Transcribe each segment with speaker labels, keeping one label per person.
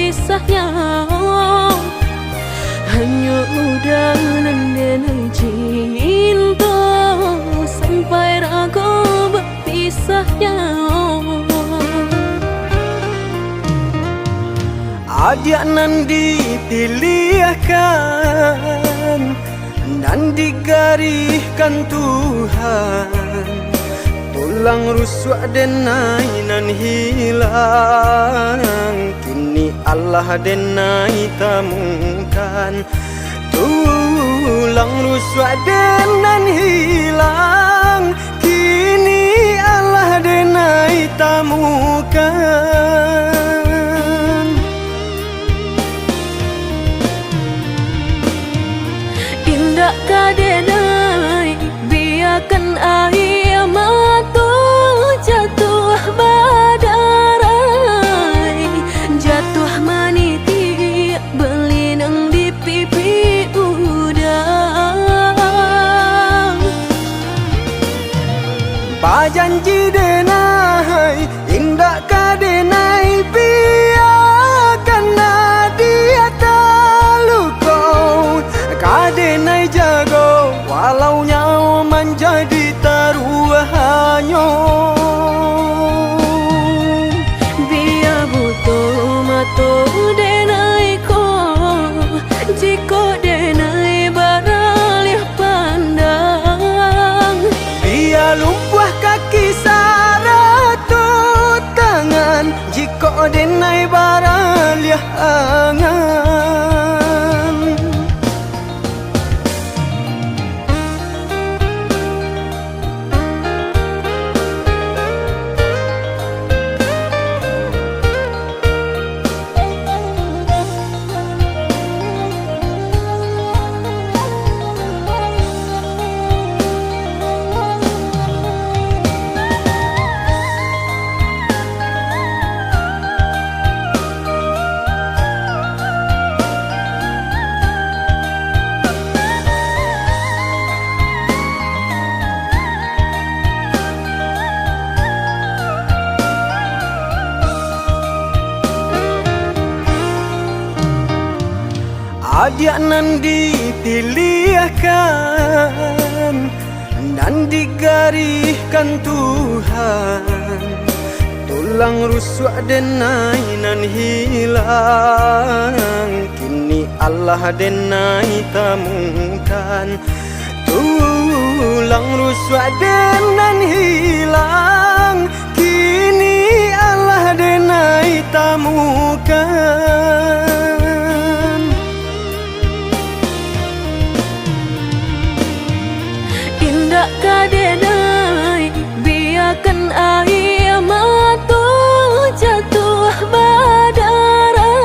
Speaker 1: berpisahnya. Hanya udahan denai cinta sampai ragu berpisahnya.
Speaker 2: Adik nan dipilihkan dan digariskan Tuhan, tulang rusuk denai nan hilang, kini Allah denai temukan. Tulang rusuk denan hilang, kini Allah denai temukan.
Speaker 1: Indah kadenai biarkan air mata jatuh badarai, jatuh maniti berlinang di pipi udang.
Speaker 2: Pajanji denai indah kadenai biarkan dia terluka, kadenai jago walau nyawa menjadi taruhannya.
Speaker 1: Biar butuh mata denai ko, jika denai beralih pandang.
Speaker 2: Biar lumpuh kaki saratut tangan, jika denai beralih angan. Adik nan dipilihkan dan digariskan Tuhan, tulang rusuk denai nan hilang, kini Allah denai temukan. Tulang rusuk denan hilang, kini Allah denai temukan.
Speaker 1: Indah kadenai biarkan air mata jatuh badarai,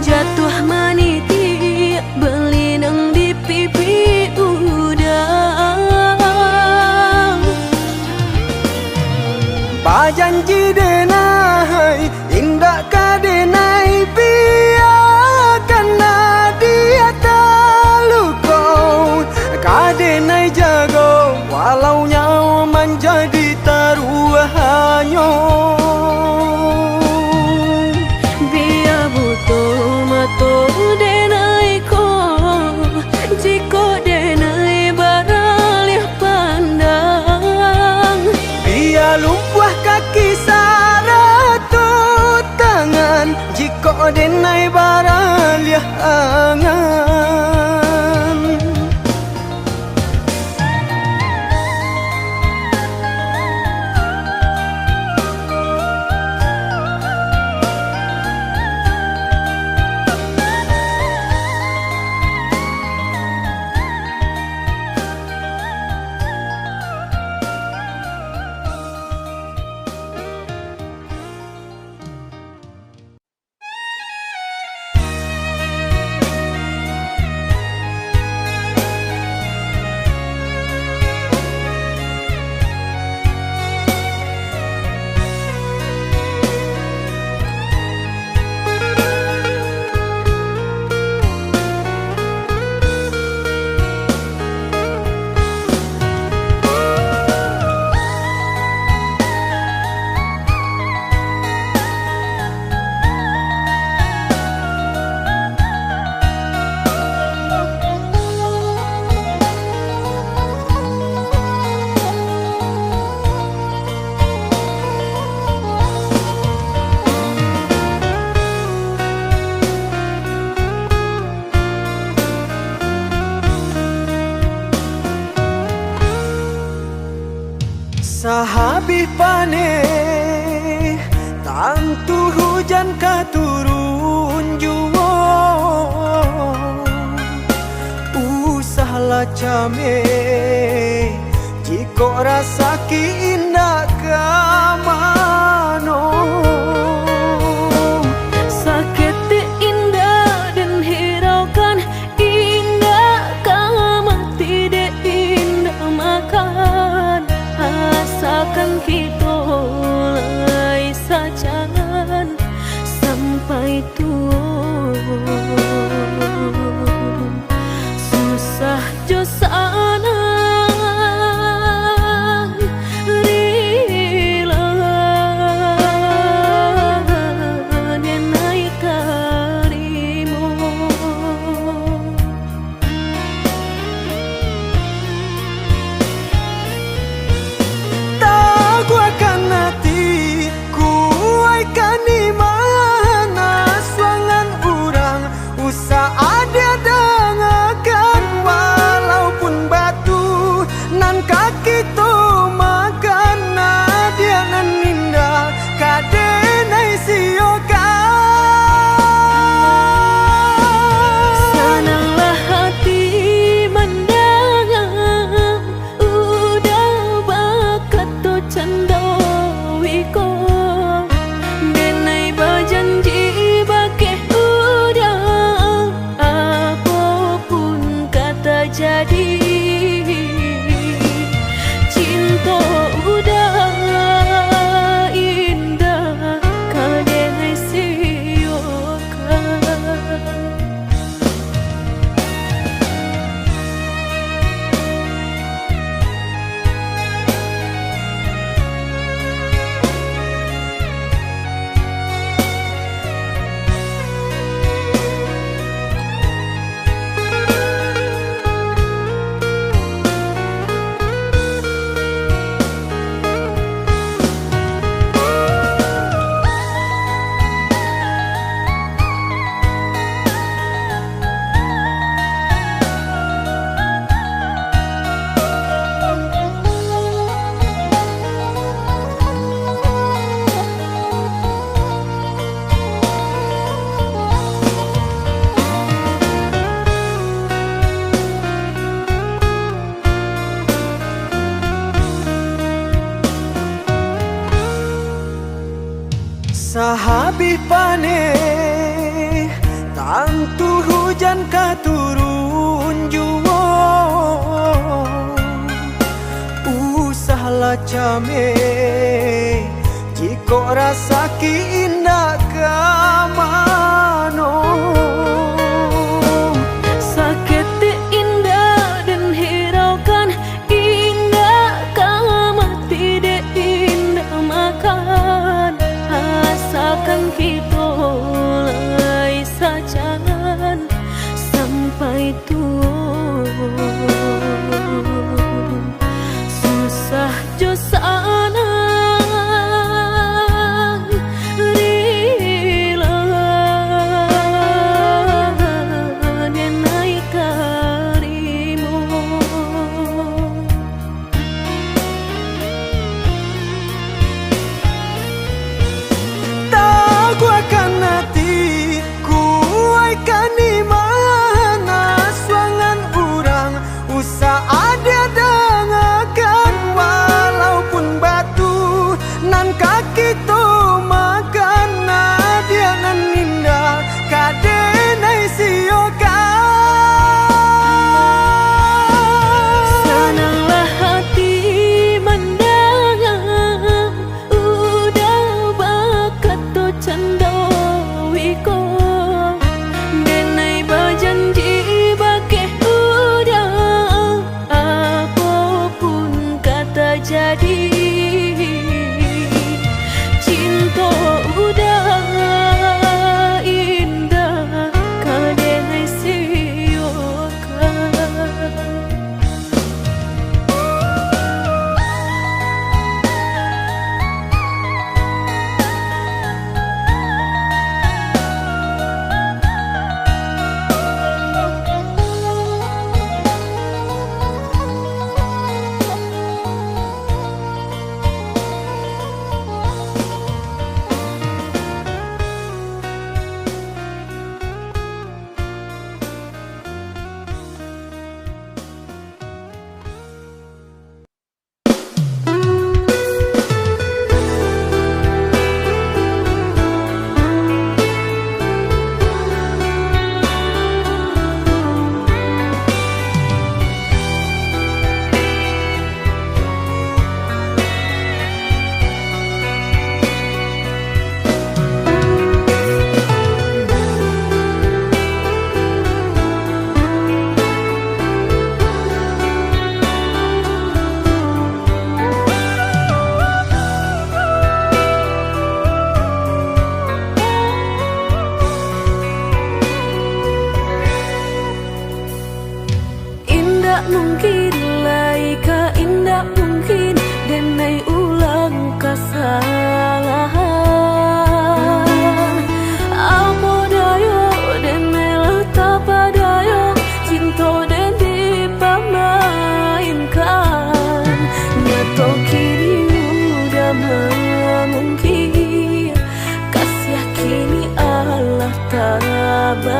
Speaker 1: jatuh maniti berlinang di pipi udang.
Speaker 2: Pajanji denai indah kadenai biarkan dia terluka, kadenai jago walau nyawa menjadi taruhannya.
Speaker 1: Biar butuh mata denai ko, jika denai beralih pandang.
Speaker 2: Biar lumpuh kaki saratut tangan, jika denai beralih angan. hujan ka turun juwo, usahlah came jika rasa ki indah kamano.
Speaker 1: Sakit indah dan hiraukan indah kama tidak indah makan asalkan kita lai sajan sampai tua susah jo sana jadi cinta udah indah kadang siokan.
Speaker 2: Sahabi pane tantu hujan ka turun juwo, usahlah came jika rasa ki indah kamano.
Speaker 1: Sakit indah dan hiraukan indah kama tidak indah makan asalkan kita lai sajan sampai tua susah jo sana rila denai karimu.
Speaker 2: Tak gua akan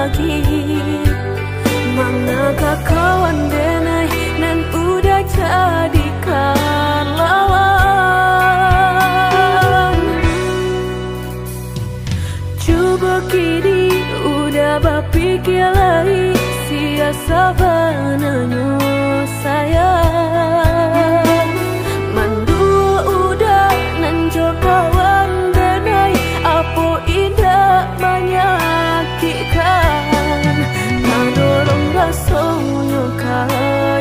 Speaker 1: lagi. Manakah kawan denai nan udah jadikan lawan. Coba kini udah berpikir lagi, siasa bananyo sayang. Mandua udah nanjo kawan denai, apa indah menyakitkan. Nadorong rasonyo ka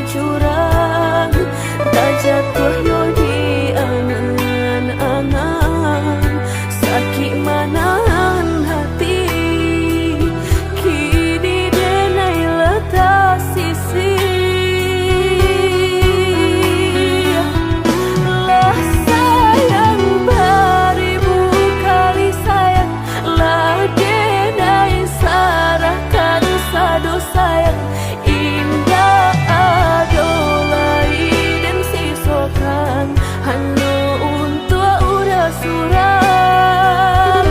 Speaker 1: jurang, tak jatuh yo di angan-angan. Sakit manahan hati, kini denai letak sisi. Lah sayang beribu kali sayang, lah denai sarahkan sadu sayang. Indah adolai dan sisokan hanya untuk udah suram.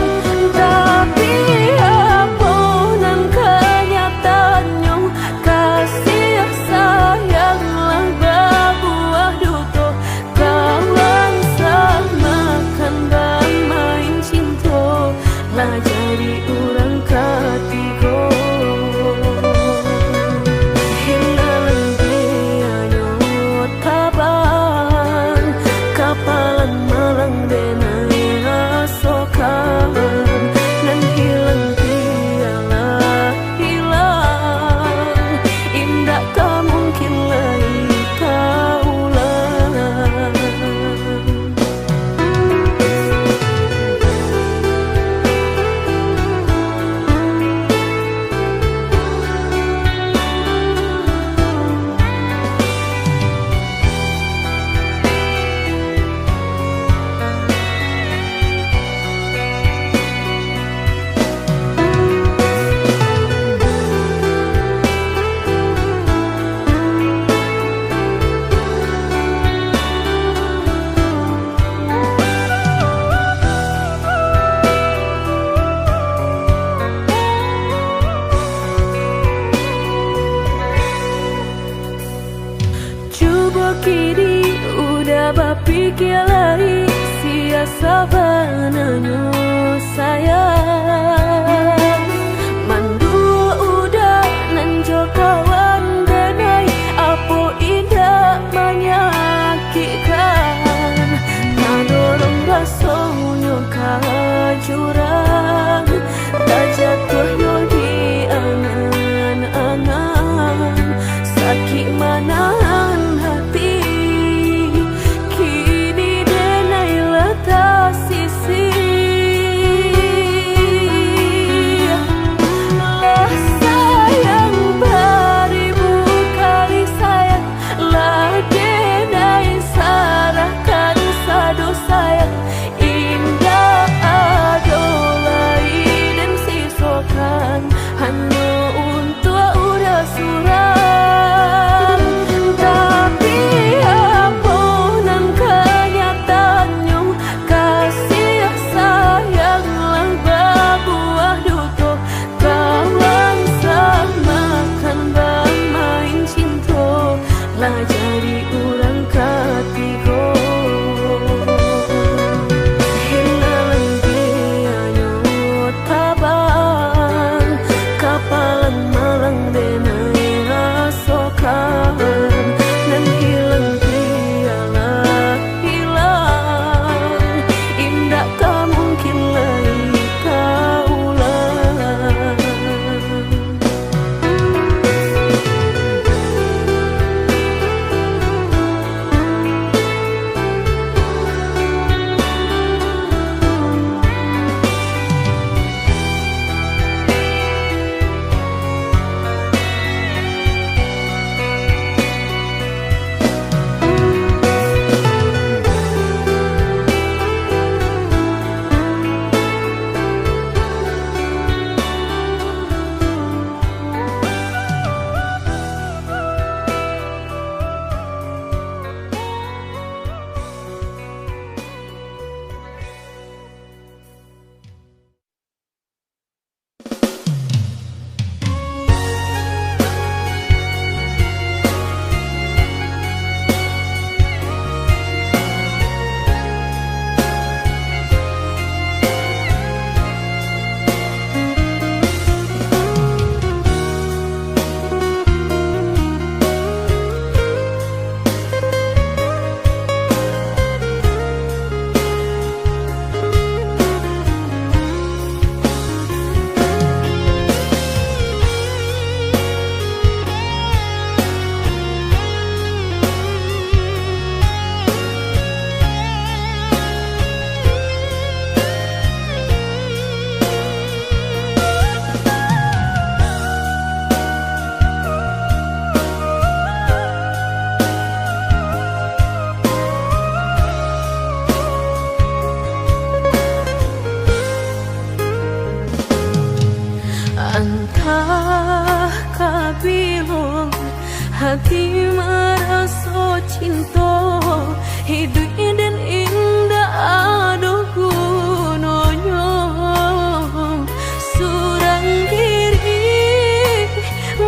Speaker 1: Tapi apunan kenyataannya, kasih sayanglah berbuah duto. Kawan samakan bang main cinta, lah jadi orang ketiga. Hilang dia nyot kaban, kapalan malang denai asokan. Nan hilang dia lah hilang, indah tak mungkin lagi kaulang. Coba kini udah berpikir lagi, siasa bananyo sayang. Mandua udah nanjo kawan denai, apa indah menyakitkan. Nadorong rasonyo ka jurang, tak jatuh yo di angan-angan. Sakit manahan hati, kini denai letak sisi. hati merasa cinta hidup dan indah aduh gunanya surang diri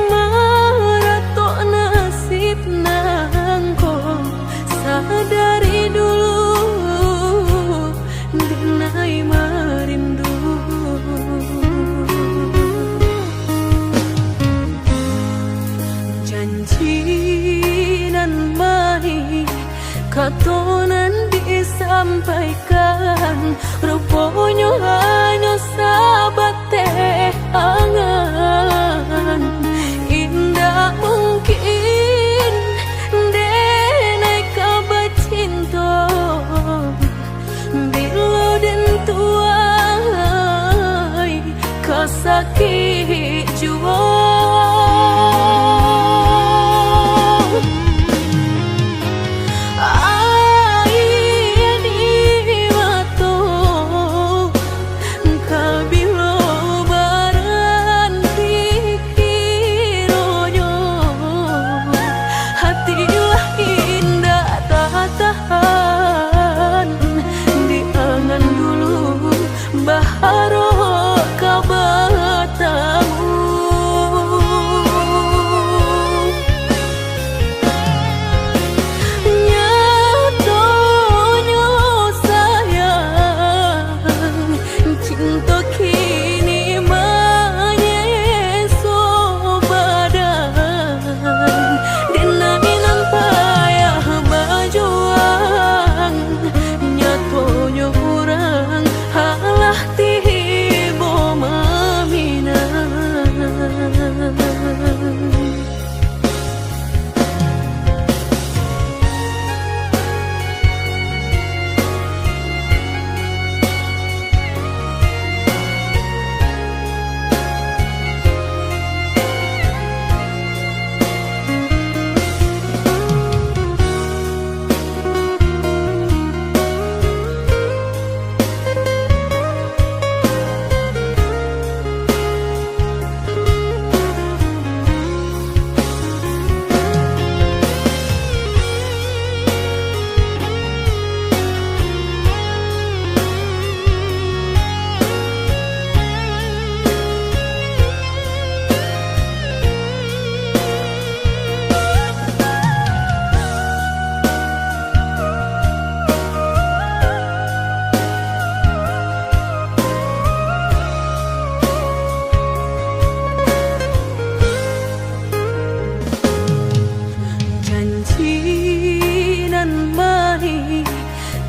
Speaker 1: maratok nasib nangko sadari dulu denai merindu janji nan baik katonan disampaikan rupanya hanya sahabat teh angan indah mungkin denai kabar cinta bila den tuai kasakit jua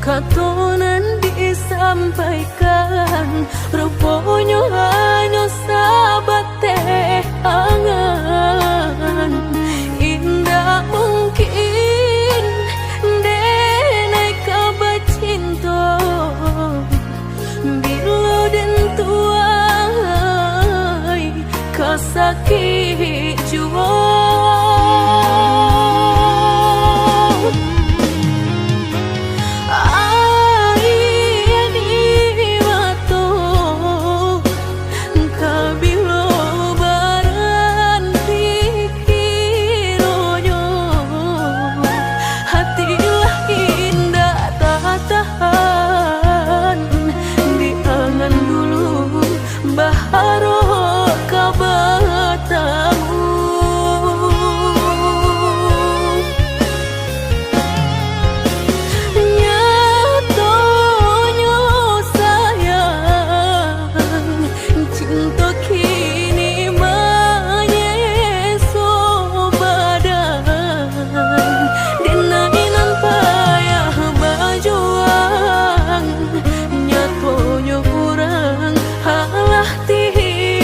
Speaker 1: katonan disampaikan rupanya hanya sahabat teh angan indah mungkin denai kabar cinta bila den tuai kasakit jua Nyatonya kurang halah tihi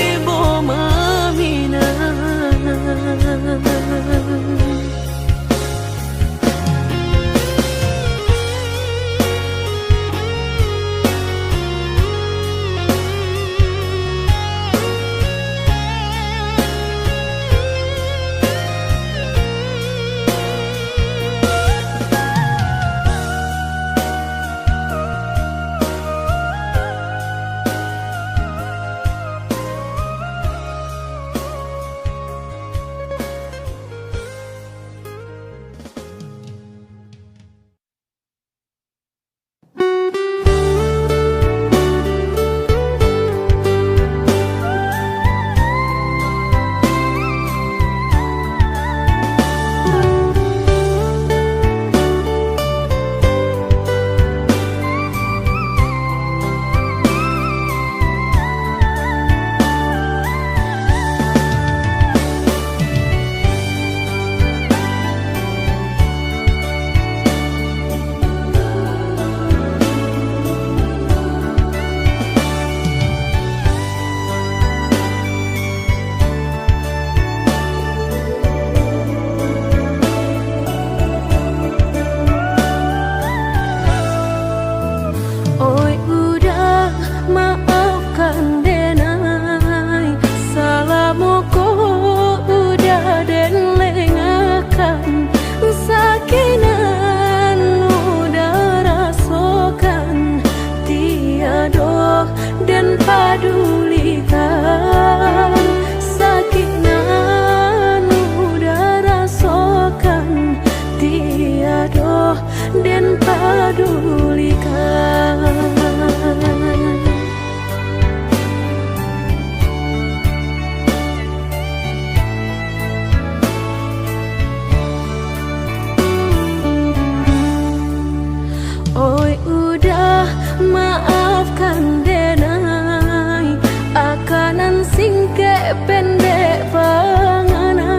Speaker 1: pendek pangana,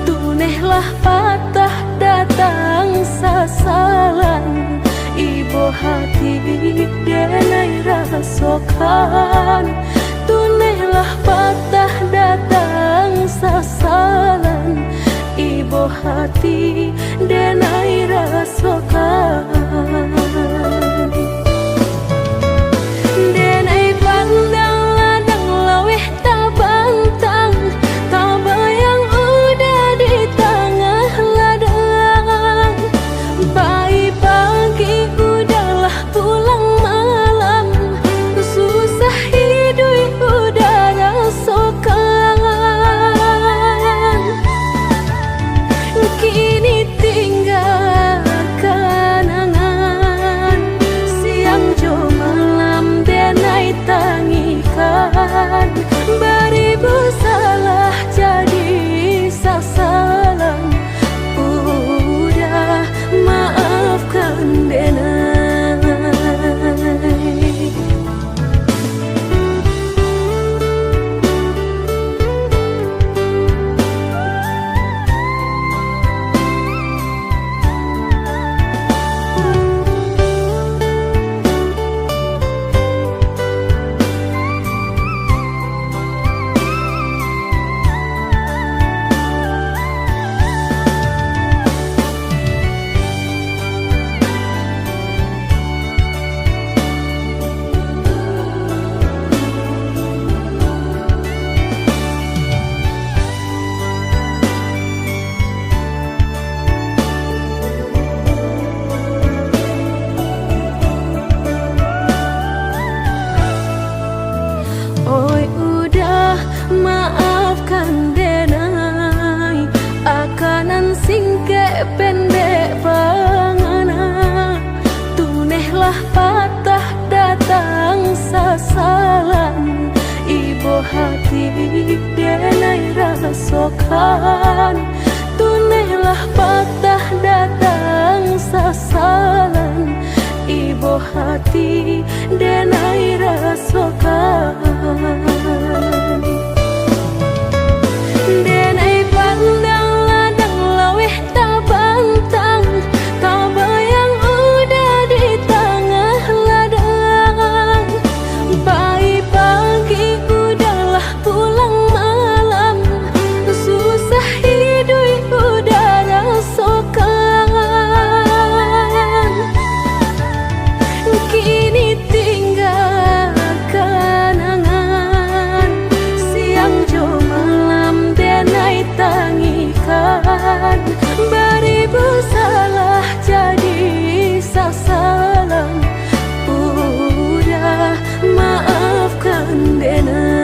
Speaker 1: tunehlah patah datang sasalan. Ibu hati denai rasokan, tunehlah patah datang sasalan. Ibu hati denai rasokan. Denai pandang ladang laweh tak bantang, tak bayang udah di tengah ladang. Bayi pagi udahlah pulang malam, susah hidup udah rasakan. Kini tinggal kenangan, siang jo malam denai tangikan. Beribu salah jadi sasalan, udah maafkan denai. Oi udah maafkan denai, akanan singke pendek pangana, tunehlah patah datang sasalan. Ibu hati denai rasokan, tunehlah patah datang sasalan. Ibu hati denai rasokan. Denai pandang ladang laweh tak bantang, tak bayang udah di tengah ladang. Bayi pagi udahlah pulang malam, susah hidup udah rasakan. Kini tinggal kenangan, siang jo malam denai tangikan. Beribu salah jadi sasalan, udah maafkan denai.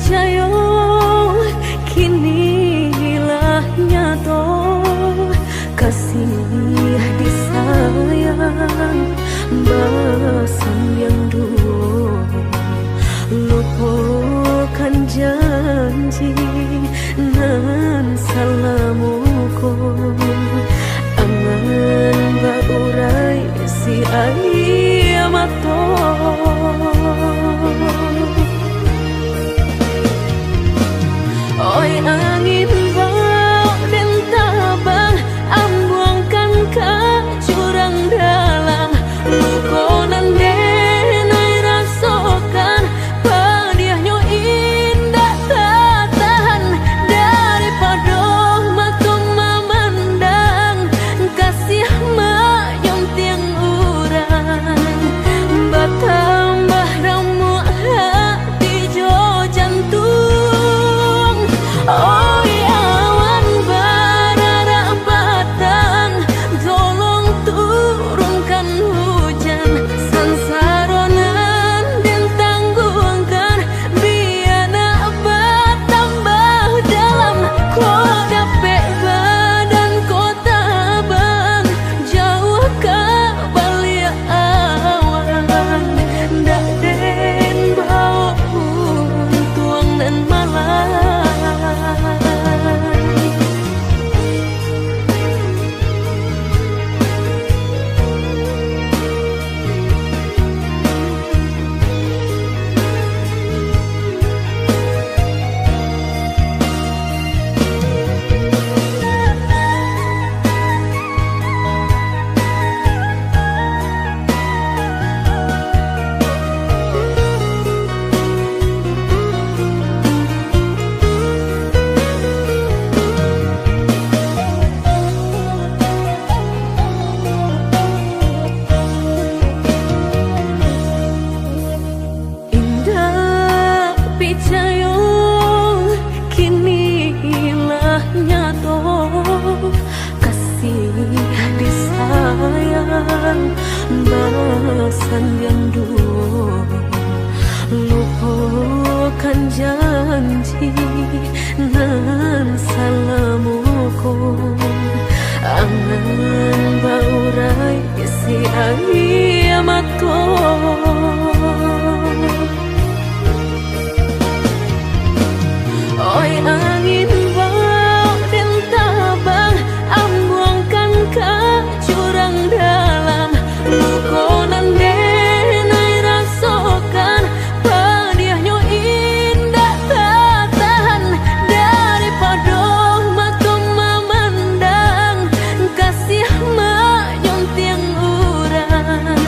Speaker 1: percaya kini lah nyata kasih disayang basan yang dulu, lupakan janji nan salamuku, angan baurai si ayamato. Oi angin bau dan tabang, ambuangkan ke jurang dalam, lukonan denai rasokan, padiahnya indah tak tahan, daripada matung memandang, kasih mayong tiang urang, batambah ramu hati jo jantung. Oh awan barara batang, tolong turunkan hujan, sansaronan dan tanggungkan, biana batambah dalam, kau dapet badan kota bang, jauh ke balik awan, dak den bau tuang dan malam. Basan yang dulu, lupakan janji nan salamuku, angan baurai si ayamato. Oi angin bau dan tabang, ambuangkan ke jurang dalam, lukonan denai rasokan, padiahnya indah tak tahan, daripada matung memandang, kasih mayong tiang urang,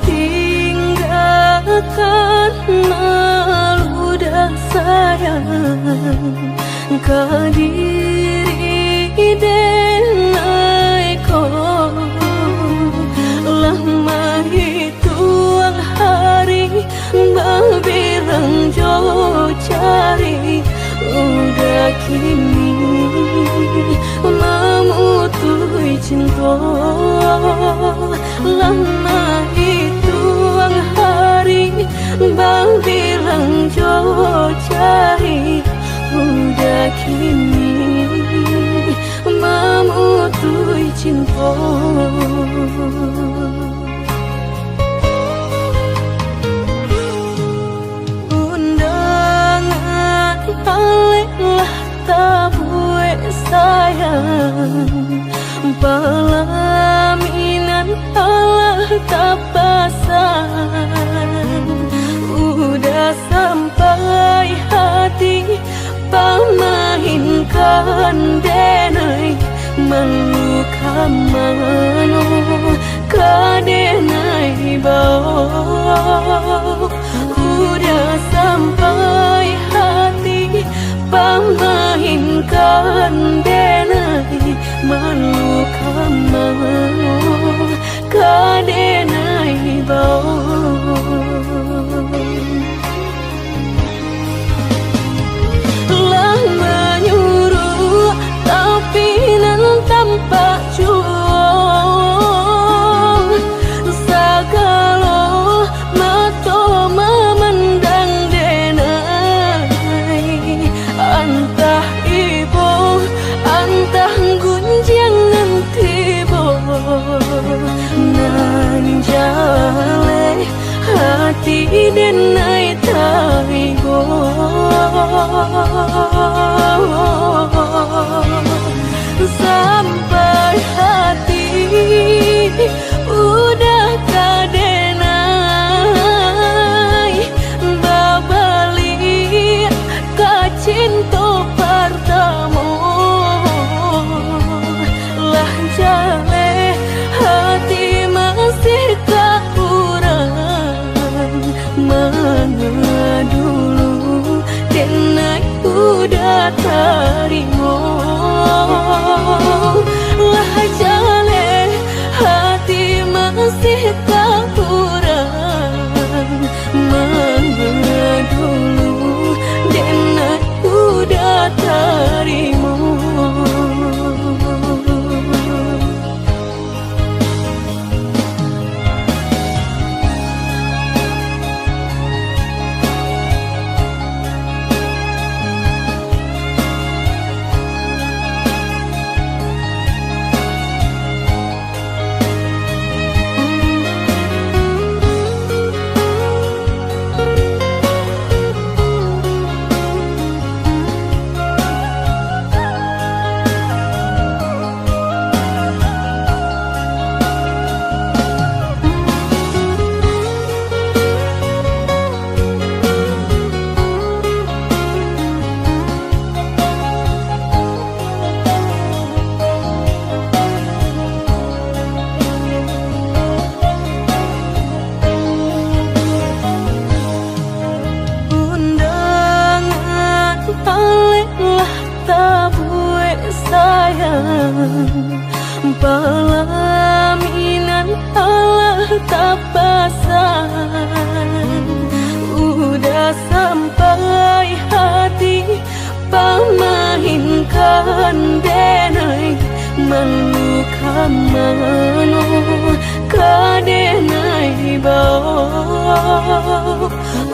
Speaker 1: tinggalkan malu dan sayang kadiri denai ko lama hitung hari berbilang jauh cari udah kini memutui cinta lama hitung hari berbilang jauh cari udah kini memutui cinta. Undangan aleklah tabue sayang pelaminan Allah tak pasang udah sampai hati pamahinkan denai meluka mano kadenai bau udah sampai hati pamahinkan denai meluka mano kadenai bau menyuruh tapi nan tanpa cuong sagalo mato memandang denai antah ibu antah gunjangan tibo nan jale hati denai taigo sampai hati udah kadenai babali kacinto pertama lah jale hati masih kurang mana dulu denai udah terima lah jale hati masih kurang mana dulu denai udah terima. Pelaminan Allah tak pasang udah sampai hati pamahinkan denai meluka mano kadenai bau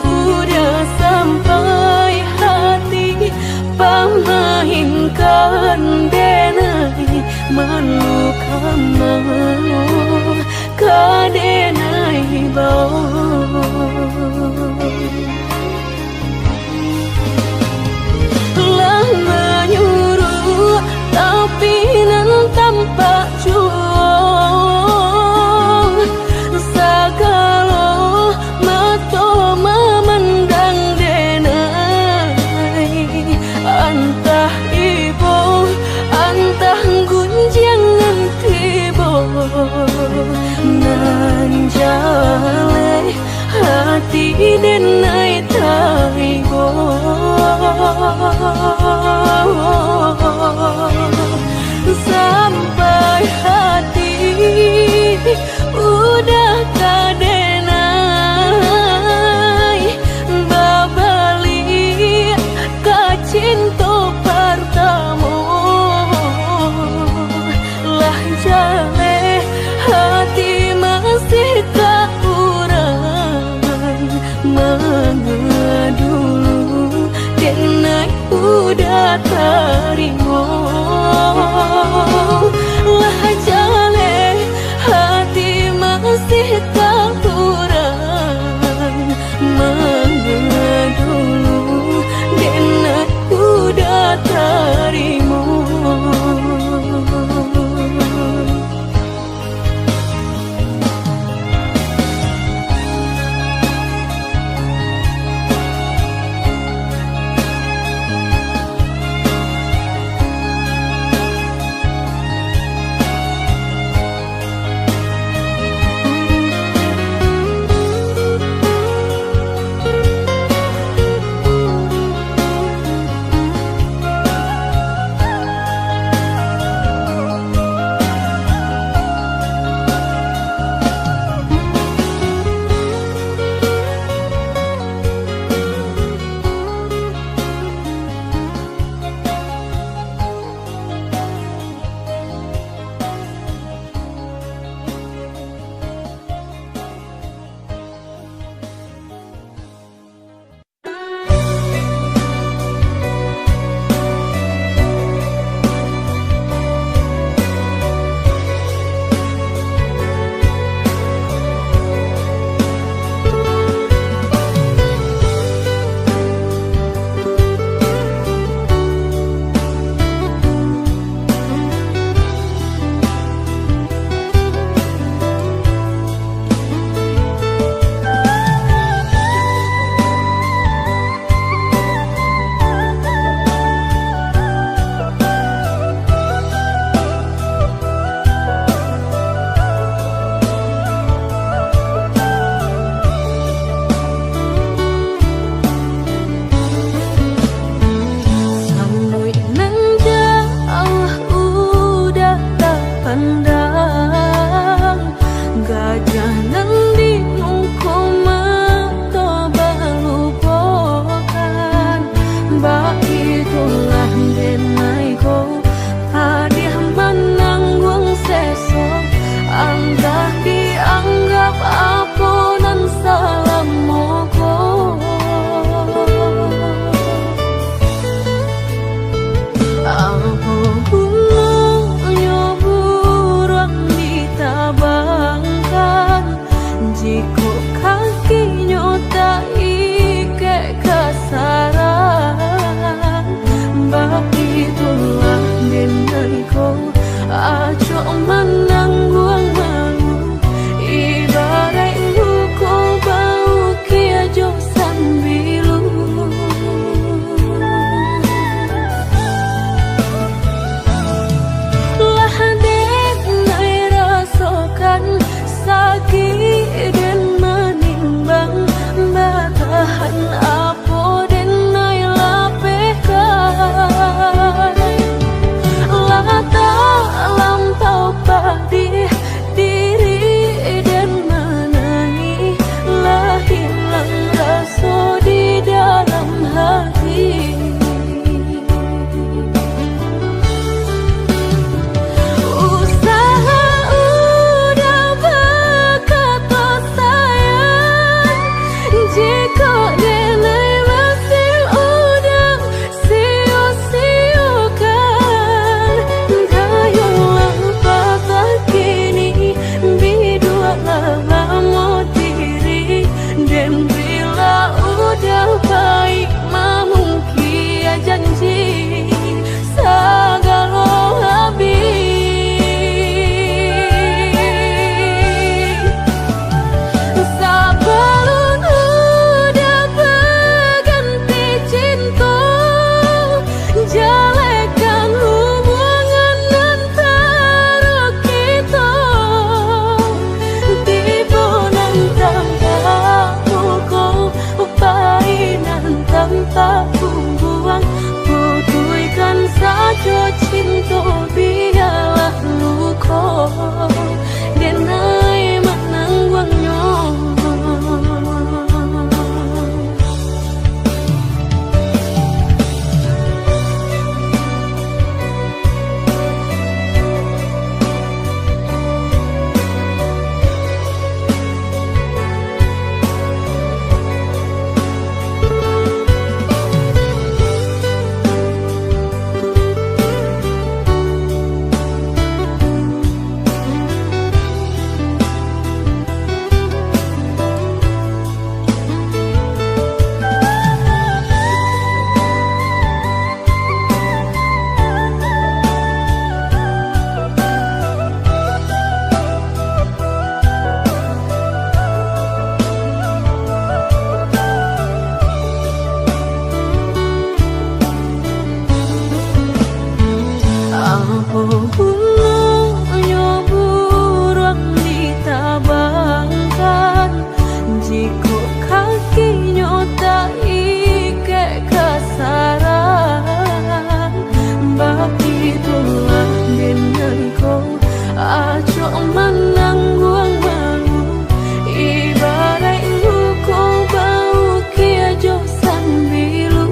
Speaker 1: udah sampai hati pamahinkan denai meluka mano kadenai bau lah menyuruh tapi nan tanpa cuong sagalo hati denai taigo sampai hati udah kadenai babali kacinto pertamo lah jale hati masih kekurangan mengadulu denai udah terima lah jale hati masih kekurangan mengadulu denai udah terima. Lata jika kaki nyotai kasaran, begitulah dengan kau acok menanggung malu, ibarat kau bau kia josan bilu.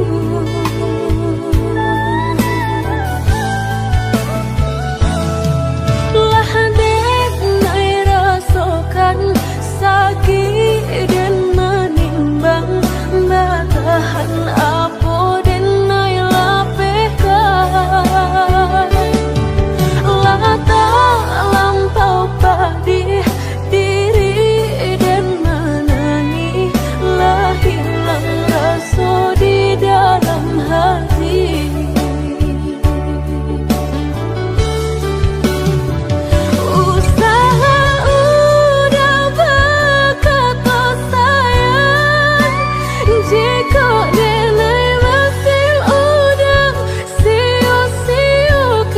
Speaker 1: Lah dek nai rasakan sakit dan menimbang, batahan apa dan nai lapehkan. Lah tak lampau pedih diri dan menangi, lah hilang rasa di dalam hati. Usaha udah berkata sayang, jika nilai hasil udah sia-siakan.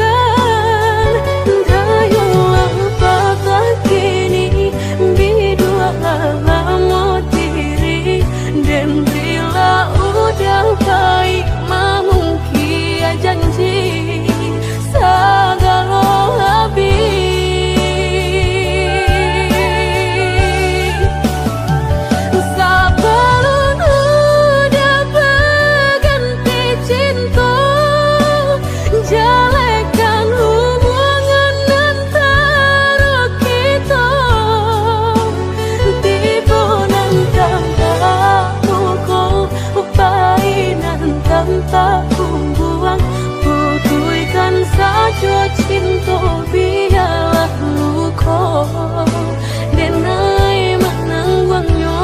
Speaker 1: Dayulah patah kini bidua lama diri, dan bila udah baik mamungkia janji segala habis. Sebelum udah berganti cinta, jalekan hubungan antara kita. Tiba nan tanpa kau painan tanpa kumbuang, putuikan saja cinta biarlah luka, denai menangguangnya.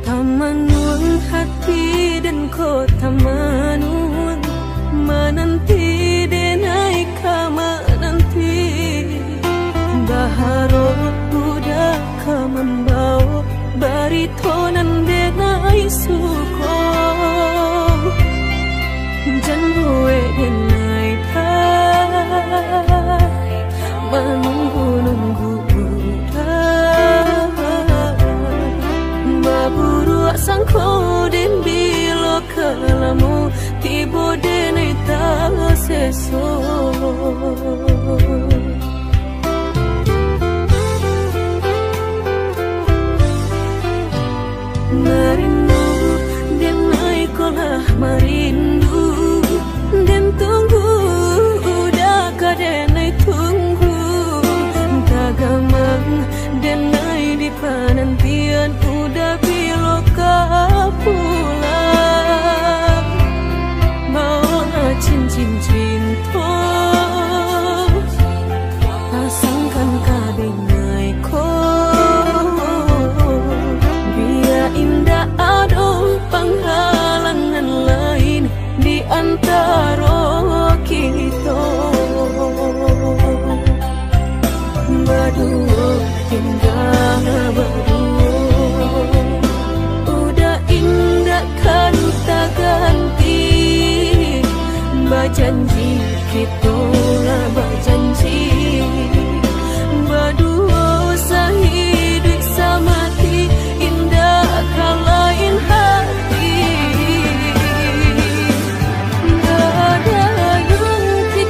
Speaker 1: Tamanun hati dan kota manun menanti denai kama nanti, baharot udah membawa baritonan denai suko, janwe denai tai menunggu-nunggu baburu sangko den bilo kalamu tibo denai ta seso. Merindu denai kolah merindu, dan tunggu udah kadenai tunggu, tagamang denai di penantian udah bilo pulang, bawa cincin cinta pasangkan kadenai ko, biar indah ada penghalangan lain di antara kita. Berdua indah berdua, udah indah kan tak ganti, berjanji kita lah berjanji, berdua sehidup semati indah kalain hati. Gak ada yang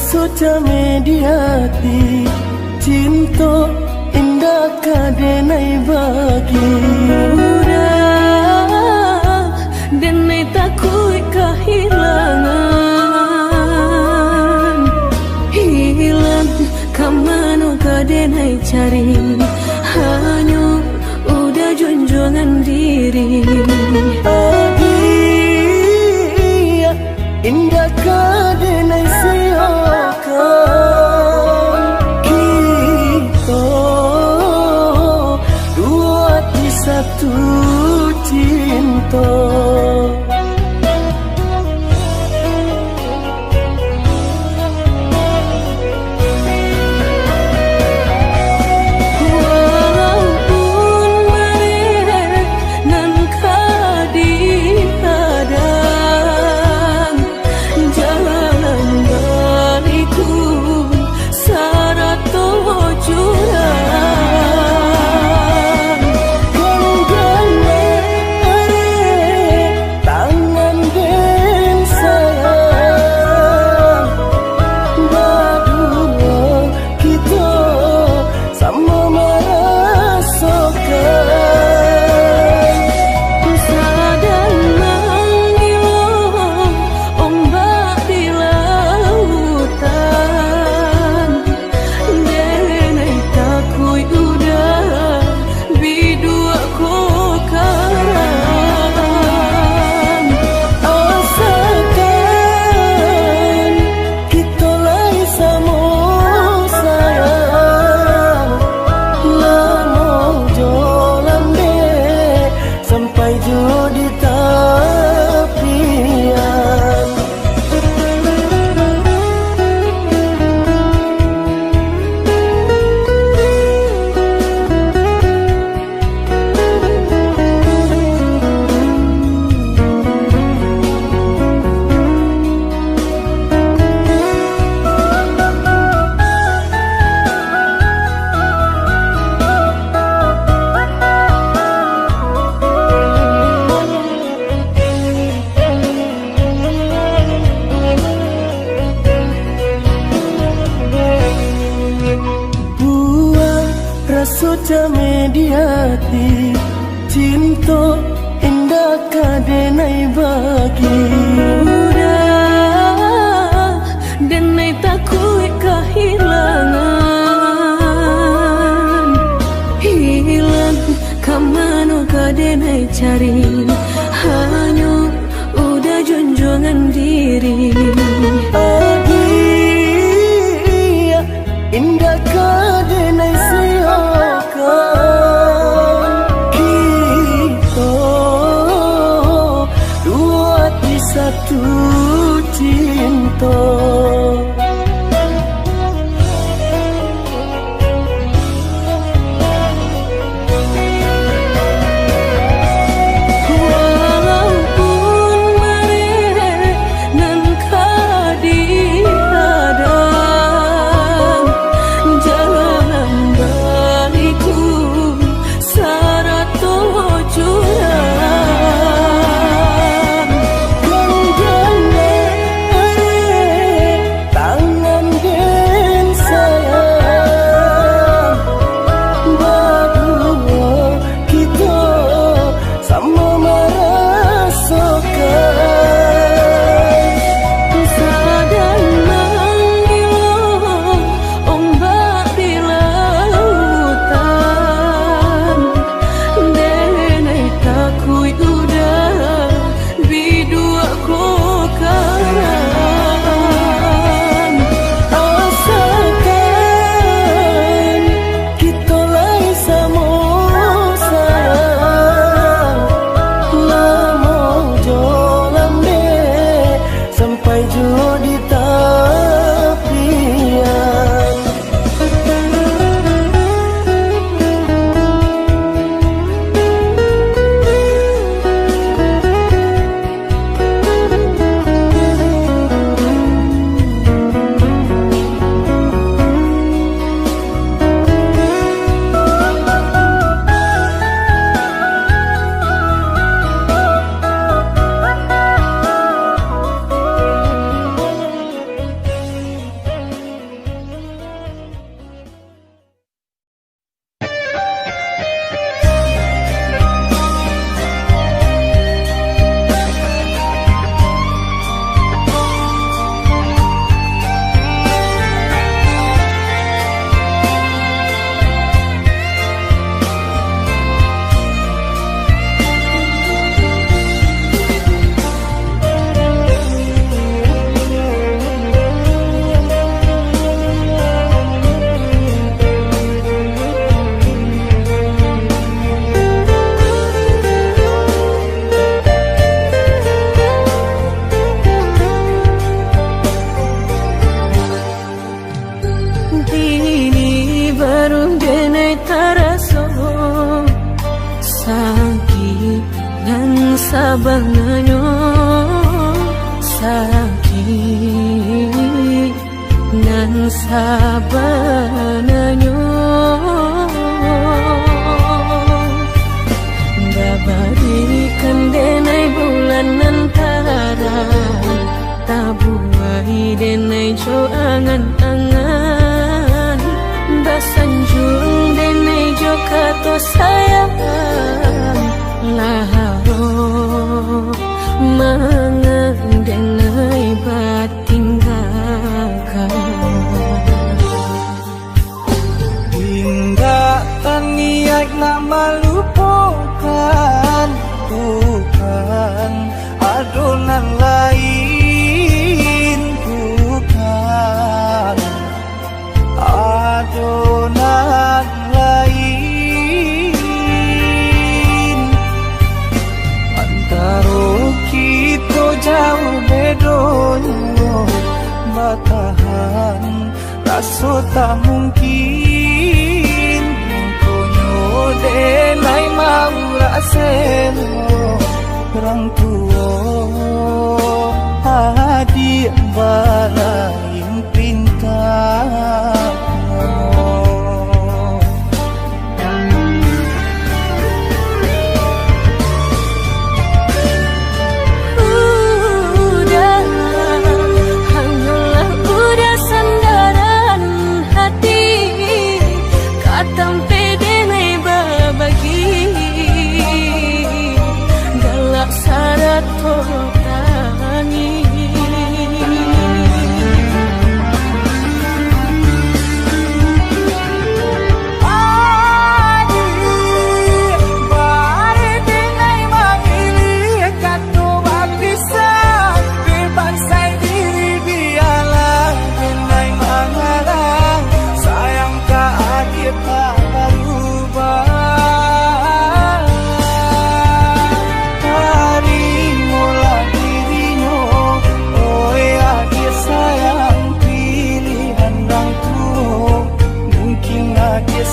Speaker 2: rasuta mediati cinta indah kadenai bagi
Speaker 1: udah denai takut kehilangan hilang kamanu kadenai cari hanya udah junjungan diri
Speaker 2: adia indah kadenai siakan kita dua di satu cinta. Rasuta mediati cinta indah kadenai bagi
Speaker 1: udah denai takut kehilangan hilang kamanu kadenai cari hanya udah junjungan diri
Speaker 2: adia indah kadenai kita dua di satu
Speaker 1: baru denai taraso sakit dan sabanganyo sakit dan sabanganyo babarikan denai bulan antara tabuai denai jo angan-angan basanjung denai jo kato sayang laharo mangan denai batinggalkan
Speaker 2: hingga taniak nak melupakan bukan adonan lain bukan adonan lain antara kita jauh bedonyo batahan rasa tak mungkin konyo denai mau raseno orang tua adik balain pintar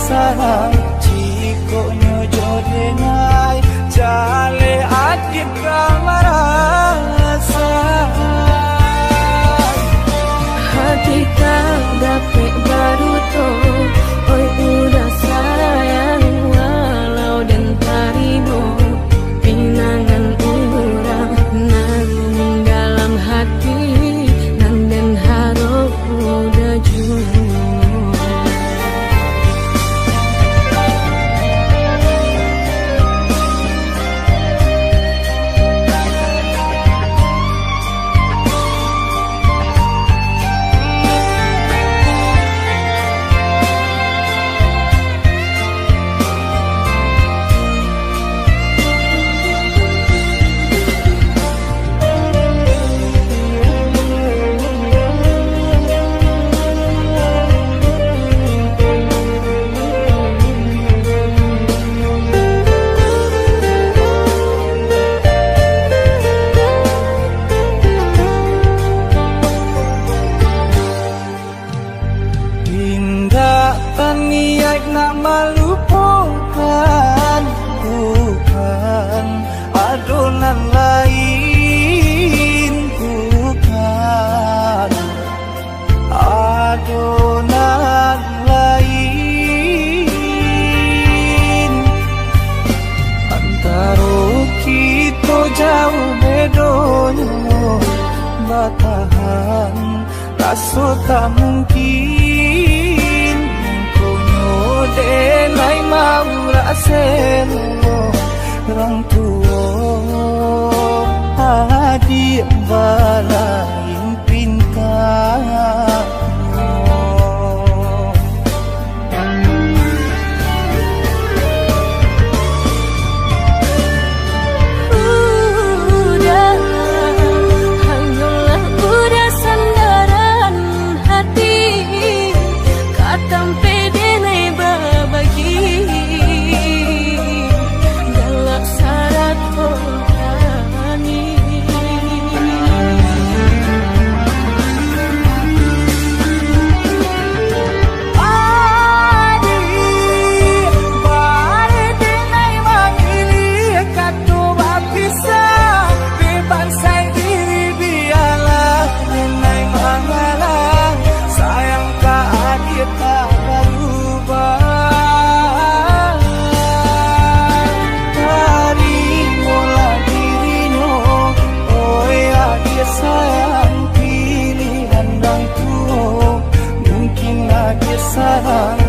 Speaker 2: sarang cikonyo jodenai jale adik kamarasa
Speaker 1: hati tak dapat baru to oi udah sayang walau dan tarimo pinangan urang nang dalam hati nang dan harap udah jujur
Speaker 2: niat nak melupakan bukan adonan lain bukan adonan lain antara kita jauh bedonyo batahan rasa tak mungkin denai mau raseno orang tua adik balain pintar rasa